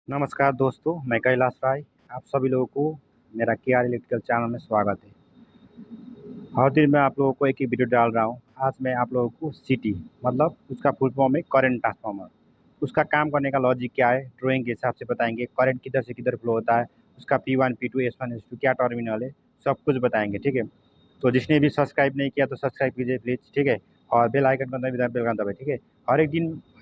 नमस्कार दोस्तों, मैं कैलाश राय। आप सभी लोगों को मेरा केआर इलेक्ट्रिकल चैनल में स्वागत है। हर दिन मैं आप लोगों को एक ही वीडियो डाल रहा हूँ। आज मैं आप लोगों को सीटी मतलब उसका फुल फॉर्म है करंट ट्रांसफार्मर। उसका काम करने का लॉजिक क्या है, ड्राइंग के हिसाब से बताएंगे। करंट किधर से किधर फ्लो होता है, उसका P1 P2 S1 S2 क्या टर्मिनल है, सब कुछ बताएंगे। ठीक है, तो जिसने भी सब्सक्राइब नहीं किया तो सब्सक्राइब कीजिए प्लीज़। ठीक है, और बेल आइकन का बेल आइकन दबाइए। ठीक है, हर एक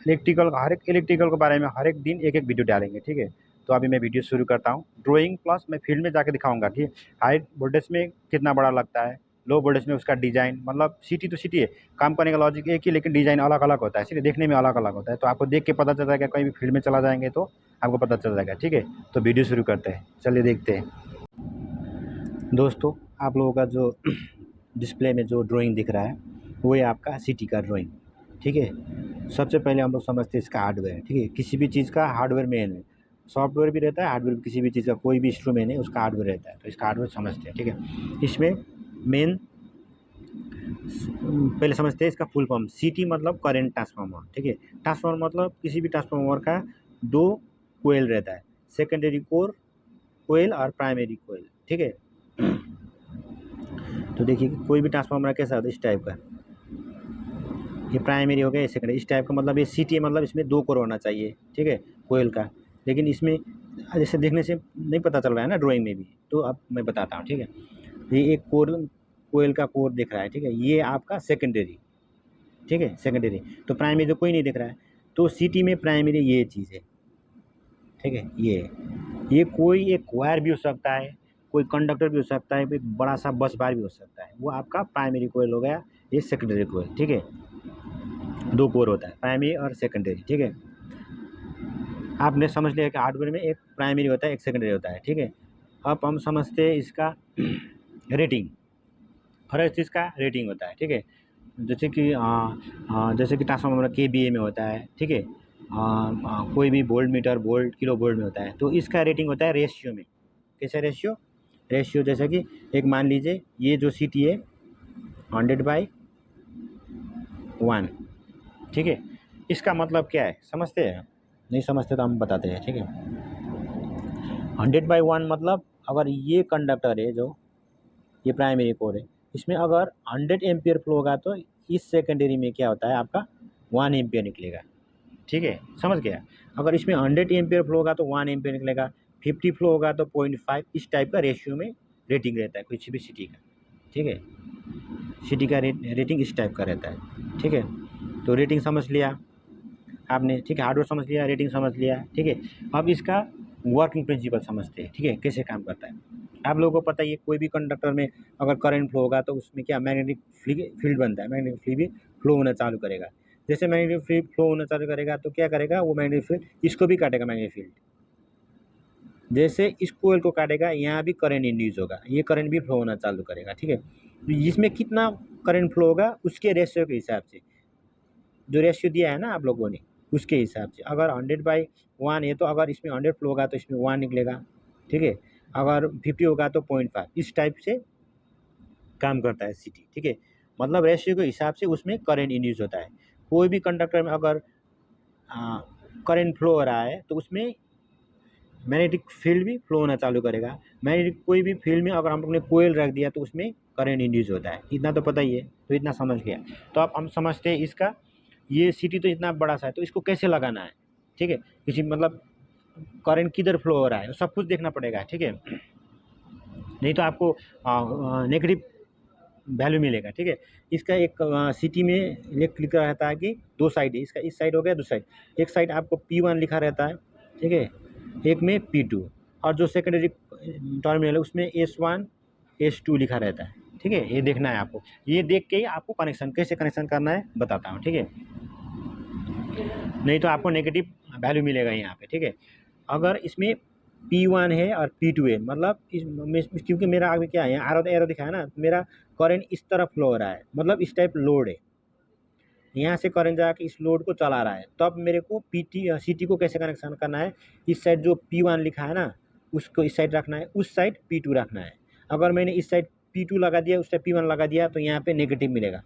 इलेक्ट्रिकल के बारे में हर एक दिन एक एक वीडियो डालेंगे। ठीक है, तो अभी मैं वीडियो शुरू करता हूँ। ड्राइंग प्लस मैं फील्ड में जाके दिखाऊंगा कि हाई वोल्टेज में कितना बड़ा लगता है, लो वोल्टेज में उसका डिजाइन। मतलब सिटी तो सिटी है, काम करने का लॉजिक एक ही, लेकिन डिजाइन अलग अलग होता है, इसलिए देखने में अलग अलग होता है। तो आपको देख के पता चल जाएगा, कहीं भी फील्ड में चला जाएंगे तो आपको पता चल जाएगा। ठीक है, तो वीडियो शुरू करते हैं, चलिए देखते हैं। दोस्तों, आप लोगों का जो डिस्प्ले में जो ड्राइंग दिख रहा है वो है आपका सिटी का ड्राइंग। ठीक है, सबसे पहले हम लोग समझते हैं इसका हार्डवेयर। ठीक है, किसी भी चीज़ का हार्डवेयर मेन है, सॉफ्टवेयर भी रहता है, हार्डवेयर भी। किसी भी चीज़ का कोई भी इंस्ट्रूमेंट है उसका हार्डवेयर रहता है, तो इसका हार्डवेयर समझते हैं। ठीक है, इसमें मेन पहले समझते हैं इसका फुल फॉर्म। सीटी मतलब करंट ट्रांसफार्मर। ठीक है, ट्रांसफार्मर मतलब किसी भी ट्रांसफार्मर का दो कोयल रहता है, सेकेंडरी कोर कोयल और प्राइमरी कोयल। ठीक है, तो देखिए कोई भी ट्रांसफार्मर कैसा होता है, इस टाइप का। ये प्राइमरी हो गया, ये सेकेंडरी। इस टाइप का मतलब ये सीटी मतलब इसमें दो कोर होना चाहिए। ठीक है, कोयल का। लेकिन इसमें जैसे देखने से नहीं पता चल रहा है ना ड्राइंग में भी, तो अब मैं बताता हूँ। ठीक है, ये एक कोर कोयल का कोर दिख रहा है। ठीक है, ये आपका सेकेंडरी। ठीक है, सेकेंडरी। तो प्राइमरी तो कोई नहीं दिख रहा है, तो सिटी में प्राइमरी ये चीज़ है। ठीक है, ये कोई एक वायर भी हो सकता है, कोई कंडक्टर भी हो सकता है, कोई बड़ा सा बस बार भी हो सकता है। वो आपका प्राइमरी कोयल हो गया, ये सेकेंडरी कोयल। ठीक है, दो कोर होता है, प्राइमरी और सेकेंडरी। ठीक है, आपने समझ लिया कि हार्डवेयर में एक प्राइमरी होता है, एक सेकेंडरी होता है। ठीक है, अब हम समझते हैं इसका रेटिंग। हर एक चीज़ का रेटिंग होता है। ठीक है, जैसे कि ट्रांसफार्मर KVA में होता है। ठीक है, कोई भी volt meter volt kilo volt में होता है, तो इसका रेटिंग होता है रेशियो में। कैसे रेशियो? रेशियो जैसे कि एक मान लीजिए ये जो सीटी है 100/1। ठीक है, इसका मतलब क्या है समझते हैं? नहीं समझते तो हम बताते हैं। ठीक है, 100/1 मतलब अगर ये कंडक्टर है, जो ये प्राइमरी कोर है, इसमें अगर 100 एम्पियर फ्लो होगा तो इस सेकेंडरी में क्या होता है आपका 1 एम्पियर निकलेगा। ठीक है, समझ गया? अगर इसमें 100 एम्पियर फ्लो होगा तो 1 एम्पियर निकलेगा, 50 फ्लो होगा तो 0.5। इस टाइप का रेशियो में रेटिंग रहता है कुछ भी सिटी का। ठीक है, सिटी का रेटिंग इस टाइप का रहता है। ठीक है, तो रेटिंग समझ लिया आपने। ठीक है, हार्डवेयर समझ लिया, रेटिंग समझ लिया। ठीक है, अब इसका वर्किंग प्रिंसिपल समझते हैं। ठीक है, कैसे काम करता है। आप लोगों को पता ही है, कोई भी कंडक्टर में अगर करंट फ्लो होगा तो उसमें क्या मैग्नेटिक फील्ड बनता है, मैग्नेटिक फील्ड भी फ्लो होना चालू करेगा। जैसे मैग्नेटिक फील्ड फ्लो होना चालू करेगा तो क्या करेगा, वो मैग्नेटिक फील्ड इसको भी काटेगा। मैग्नेटिक फील्ड जैसे इस कोयल को काटेगा, यहाँ भी करंट इंड्यूस होगा, ये करंट भी फ्लो होना चालू करेगा। ठीक है, तो इसमें कितना करंट फ्लो होगा उसके रेशियो के हिसाब से, जो रेशियो दिया है ना आप लोगों ने, उसके हिसाब से। अगर 100/1 है तो अगर इसमें 100 फ्लो होगा तो इसमें 1 निकलेगा। ठीक है, अगर 50 होगा तो 0.5। इस टाइप से काम करता है सिटी। ठीक है, मतलब रेशियो के हिसाब से उसमें करंट इंड्यूस होता है। कोई भी कंडक्टर में अगर करंट फ्लो हो रहा है तो उसमें मैग्नेटिक फील्ड भी फ्लो होना चालू करेगा। मैग्नेटिक कोई भी फील्ड में अगर हम लोग ने कोयल रख दिया तो उसमें करंट इंड्यूस होता है। इतना तो पता ही है, तो इतना समझ गया। तो अब हम समझते हैं इसका, ये सिटी तो इतना बड़ा सा है, तो इसको कैसे लगाना है। ठीक है, किसी मतलब करंट किधर फ्लो हो रहा है सब कुछ देखना पड़ेगा। ठीक है, नहीं तो आपको नेगेटिव वैल्यू मिलेगा। ठीक है, इसका एक सिटी में एक लिखा रहता है कि दो साइड है इसका, इस साइड हो गया, दूसरा साइड। एक साइड आपको P1 लिखा रहता है। ठीक है, एक में P2, और जो सेकेंडरी टर्मिनल है उसमें S1 S2 लिखा रहता है। ठीक है, ये देखना है आपको। ये देख के ही आपको कनेक्शन कैसे कनेक्शन करना है बताता हूँ। ठीक है, नहीं तो आपको नेगेटिव वैल्यू मिलेगा यहाँ पे। ठीक है, अगर इसमें P1 है और P2 है, मतलब क्योंकि मेरा आगे क्या है, एरो एरो दिखा है ना, मेरा करंट इस तरफ फ्लो हो रहा है, मतलब इस टाइप लोड है, यहाँ से करंट जाके इस लोड को चला रहा है। तो अब मेरे को सिटी को कैसे कनेक्शन करना है, इस साइड जो P1 लिखा है ना उसको इस साइड रखना है, उस साइड P2 रखना है। अगर मैंने इस साइड P2 लगा दिया, उस साइड P1 लगा दिया, तो यहाँ पे नेगेटिव मिलेगा।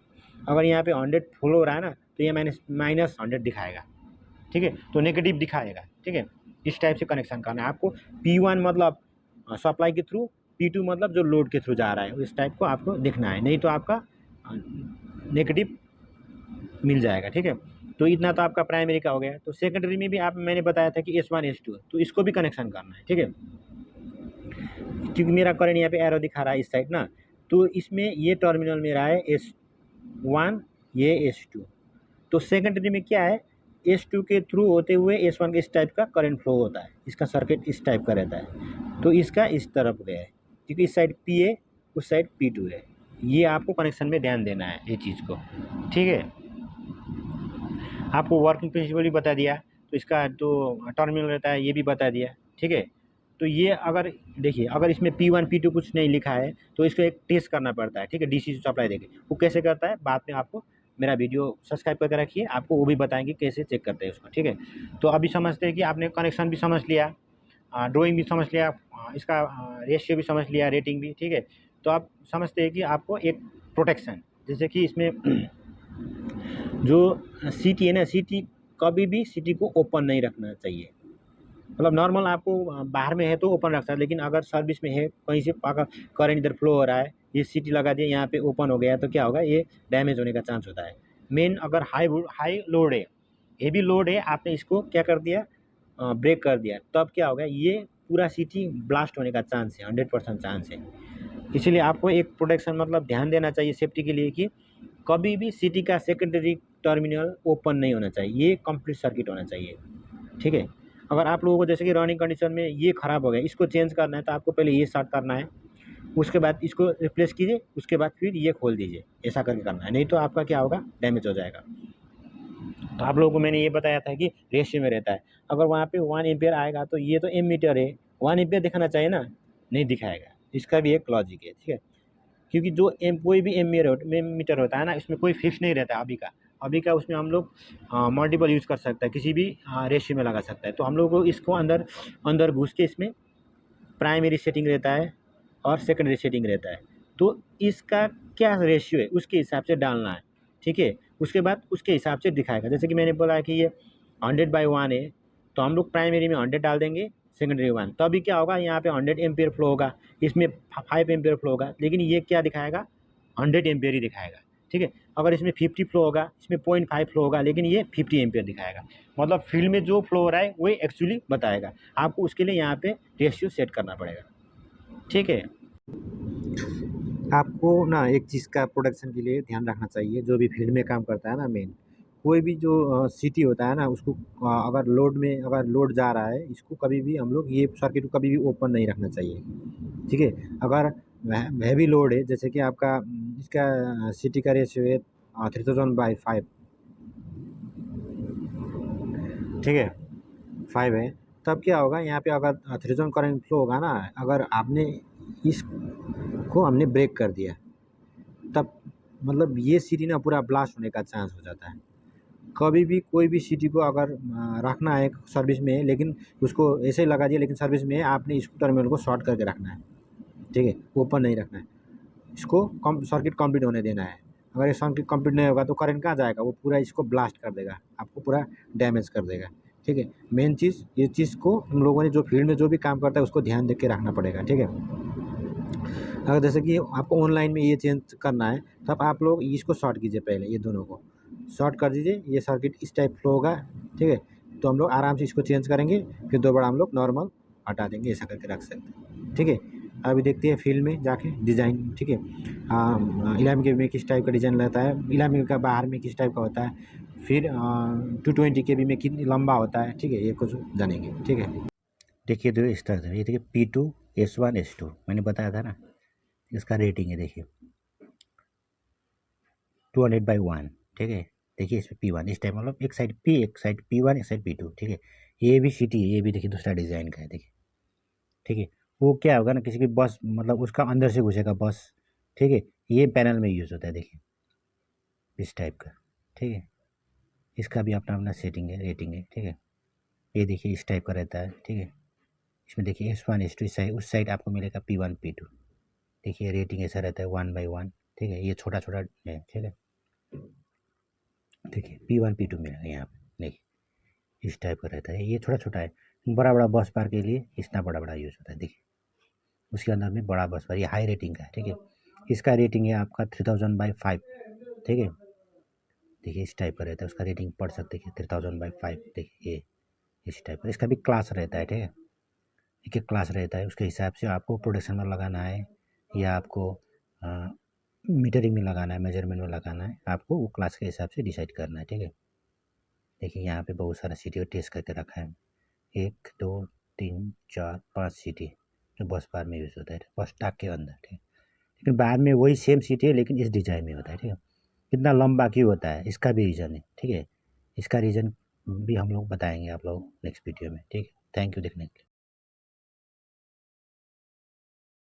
अगर यहाँ पे 100 फ्लो हो रहा है ना, तो ये -100 दिखाएगा। ठीक है, तो नेगेटिव दिखाएगा। ठीक है, इस टाइप से कनेक्शन करना है आपको। P1 मतलब सप्लाई के थ्रू, P2 मतलब जो लोड के थ्रू जा रहा है, इस टाइप को आपको देखना है, नहीं तो आपका नेगेटिव मिल जाएगा। ठीक है, तो इतना तो आपका प्राइमरी का हो गया। तो सेकेंडरी में भी आप मैंने बताया था कि S1 S2, तो इसको भी कनेक्शन करना है। ठीक है, क्योंकि मेरा करंट यहाँ पे एरो दिखा रहा है इस साइड ना, तो इसमें ये टर्मिनल मेरा है S1, ये S2। तो सेकेंडरी में क्या है, S2 के थ्रू होते हुए S1 के इस टाइप का करंट फ्लो होता है, इसका सर्किट इस टाइप का रहता है। तो इसका इस तरफ गया है, क्योंकि इस साइड P है, उस साइड P2 है। ये आपको कनेक्शन में ध्यान देना है ये चीज़ को। ठीक है, आपको वर्किंग प्रिंसिपल भी बता दिया, तो इसका जो टर्मिनल रहता है ये भी बता दिया। ठीक है, तो ये अगर देखिए, अगर इसमें P1 P2 कुछ नहीं लिखा है तो इसको एक टेस्ट करना पड़ता है। ठीक है, डीसी सप्लाई देके वो कैसे करता है, बाद में आपको मेरा वीडियो सब्सक्राइब करके रखिए, आपको वो भी बताएंगे कैसे चेक करते हैं उसको। ठीक है, तो अभी समझते हैं कि आपने कनेक्शन भी समझ लिया, ड्राइंग भी समझ लिया, इसका रेशियो भी समझ लिया, रेटिंग भी। ठीक है, तो आप समझते हैं कि आपको एक प्रोटेक्शन, जैसे कि इसमें जो सीटी है ना, सीटी कभी भी सीटी को ओपन नहीं रखना चाहिए। मतलब नॉर्मल आपको बाहर में है तो ओपन रख सकते हैं, लेकिन अगर सर्विस में है, कहीं से करंट इधर फ्लो हो रहा है, ये सीटी लगा दिया, यहाँ पे ओपन हो गया, तो क्या होगा, ये डैमेज होने का चांस होता है। मेन अगर हाई लोड है, हेवी लोड है, आपने इसको क्या कर दिया, ब्रेक कर दिया, तब क्या होगा, ये पूरा सीटी ब्लास्ट होने का चांस है, 100% चांस है। इसीलिए आपको एक प्रोटेक्शन मतलब ध्यान देना चाहिए सेफ्टी के लिए कि कभी भी सीटी का सेकेंडरी टर्मिनल ओपन नहीं होना चाहिए, ये कंप्लीट सर्किट होना चाहिए। ठीक है, अगर आप लोगों को जैसे कि रनिंग कंडीशन में ये ख़राब हो गया, इसको चेंज करना है, तो आपको पहले ये शॉर्ट करना है, उसके बाद इसको रिप्लेस कीजिए, उसके बाद फिर ये खोल दीजिए, ऐसा करके करना है, नहीं तो आपका क्या होगा, डैमेज हो जाएगा। तो आप लोगों को मैंने ये बताया था कि रेशियो में रहता है, अगर वहाँ पे 1 एम्पियर आएगा तो ये तो एमीटर है, 1 एम्पियर दिखाना चाहिए ना, नहीं दिखाएगा, इसका भी एक लॉजिक है। ठीक है, क्योंकि जो कोई भी मीटर होता है ना, इसमें कोई फिक्स नहीं रहता है अभी का उसमें हम लोग मल्टीपल यूज़ कर सकते हैं, किसी भी रेशियो में लगा सकता है। तो हम लोग को इसको अंदर अंदर घुस के इसमें प्राइमरी सेटिंग रहता है और सेकेंडरी सेटिंग रहता है, तो इसका क्या रेशियो है उसके हिसाब से डालना है। ठीक है, उसके बाद उसके हिसाब से दिखाएगा, जैसे कि मैंने बोला कि ये 100/1 है, तो हम लोग प्राइमरी में 100 डाल देंगे, सेकेंडरी 1, तो अभी क्या होगा, यहाँ पे 100 एम्पियर फ्लो होगा, इसमें 5 एम्पियर फ्लो होगा, लेकिन ये क्या दिखाएगा, 100 एम्पियर ही दिखाएगा। ठीक है, अगर इसमें 50 फ्लो होगा, इसमें 0.5 फ्लो होगा, लेकिन ये 50 एम्पियर दिखाएगा। मतलब फील्ड में जो फ्लो हो रहा है वही एक्चुअली बताएगा आपको, उसके लिए यहाँ पे रेशियो सेट करना पड़ेगा। ठीक है, आपको ना एक चीज़ का प्रोडक्शन के लिए ध्यान रखना चाहिए, जो भी फील्ड में काम करता है ना, मेन कोई भी जो सिटी होता है ना, उसको अगर लोड जा रहा है, इसको कभी भी हम लोग ये सर्किट को कभी भी ओपन नहीं रखना चाहिए। ठीक है, अगर हैवी लोड है, जैसे कि आपका इसका सिटी का रेशियो है 3000/5, ठीक है, 5 है, तब क्या होगा, यहाँ पे अगर 3000 करंट फ्लो होगा ना, अगर आपने इसको हमने ब्रेक कर दिया, तब मतलब ये सिटी ना पूरा ब्लास्ट होने का चांस हो जाता है। कभी भी कोई भी सिटी को अगर रखना है सर्विस में, लेकिन उसको ऐसे ही लगा दिया, लेकिन सर्विस में आपने इसको टर्मिनल को शॉर्ट करके रखना है। ठीक है, ओपन नहीं रखना है, इसको सर्किट कंप्लीट होने देना है। अगर ये सर्किट कंप्लीट नहीं होगा तो करंट कहाँ जाएगा, वो पूरा इसको ब्लास्ट कर देगा, आपको पूरा डैमेज कर देगा। ठीक है, मेन चीज़ ये चीज़ को हम लोगों ने जो फील्ड में जो भी काम करता है उसको ध्यान दे के रखना पड़ेगा। ठीक है, अगर जैसे कि आपको ऑनलाइन में ये चेंज करना है, तब आप लोग इसको शॉर्ट कीजिए, पहले ये दोनों को शॉर्ट कर दीजिए, ये सर्किट इस टाइप फ्लो होगा। ठीक है, तो हम लोग आराम से इसको चेंज करेंगे, फिर दोबारा हम लोग नॉर्मल हटा देंगे, ऐसा करके रख सकते हैं। ठीक है, अभी देखते हैं फील्ड में जाके डिज़ाइन। ठीक है, 11 के में किस टाइप का डिज़ाइन रहता है, 11 का बाहर में किस टाइप का होता है, फिर 220 के में कितनी लंबा होता है। ठीक है, ये कुछ जानेंगे। ठीक है, देखिए तो इस तरह से, ये देखिए P2 S1 S2 मैंने बताया था ना, इसका रेटिंग है देखिए 200/1। ठीक है, देखिए इसमें P1 इस टाइप, मतलब एक साइड P, एक साइड P1, एक साइड P2। ठीक है, ये भी सिटी है, ये भी देखिए दूसरा डिज़ाइन का है देखिए। ठीक है, वो क्या होगा ना, किसी की बस मतलब उसका अंदर से घुसेगा बस। ठीक है, ये पैनल में यूज़ होता है देखिए इस टाइप का। ठीक है, इसका भी अपना अपना सेटिंग है, रेटिंग है। ठीक है, ये देखिए इस टाइप का रहता है। ठीक है, इसमें देखिए S1 S2, इस साइड उस साइड आपको मिलेगा P1 P2। देखिए रेटिंग ऐसा रहता है 1/1। ठीक है, ये छोटा छोटा है। ठीक है, देखिए P1 P2 मिलेगा यहाँ पे, देखिए इस टाइप का रहता है, ये छोटा छोटा है, बड़ा बड़ा बस बार के लिए इतना बड़ा बड़ा यूज़ होता है। देखिए उसके अंदर में बड़ा बस बार, ये हाई रेटिंग का है, ठीक है। इसका रेटिंग है आपका 3000/5, ठीक है। देखिए इस टाइप का रहता है, उसका रेटिंग पढ़ सकते हैं 3000/5। देखिए ये इस टाइप का, इसका भी क्लास रहता है, ठीक है। एक एक क्लास रहता है, उसके हिसाब से आपको प्रोडक्शन में लगाना है या आपको मीटरिंग में लगाना है, मेजरमेंट में लगाना है, आपको वो क्लास के हिसाब से डिसाइड करना है, ठीक है। देखिए यहाँ पे बहुत सारा सीटी टेस्ट करके रखा है, 1 2 3 4 5 सीटी जो बस बार में यूज़ होता है बस टाक के अंदर, ठीक है। लेकिन बाद में वही सेम सीटी है लेकिन इस डिज़ाइन में होता है, ठीक है। कितना लंबा क्यों होता है इसका भी रीज़न है, ठीक है। इसका रीज़न भी हम लोग बताएंगे आप लोग नेक्स्ट वीडियो में, ठीक है। थैंक यू देखने के लिए।